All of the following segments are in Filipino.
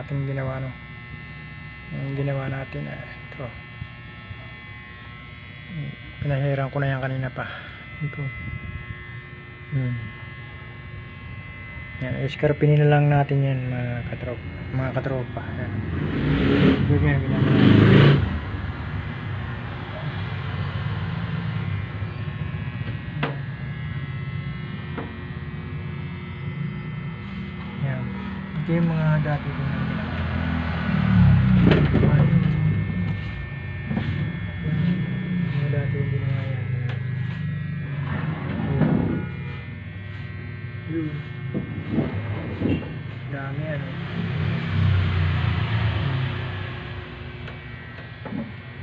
ating ginawa, no? Yung ginawa natin ito, pinahiran ko na yan kanina pa ito. Yan, iskarpinin na lang natin yan mga katropa. Yan. Ganyan ginagawa. Yan. Ito yung mga dati ko na ginagawa. Mga dati yung ginawa yan. Dami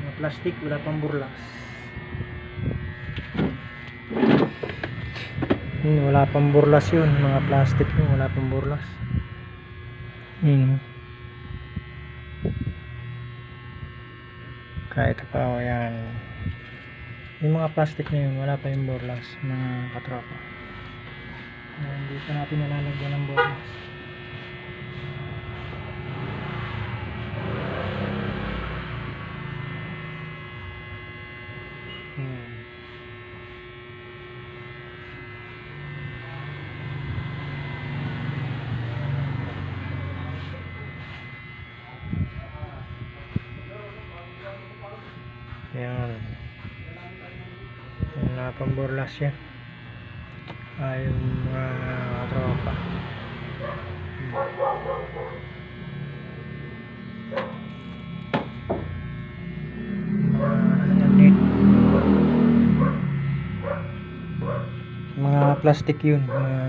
mga plastic, wala pang burlas. Wala pang burlas yun, mga plastic yun, wala pang burlas. Kahit pa yan, yung mga plastic na yun, wala pa yung burlas, mga katropa. Hindi pa natin nalalagyan ng burlas. Yan. Wala pang burlas yan. Yung mga tropa. Mga plastic yun, mga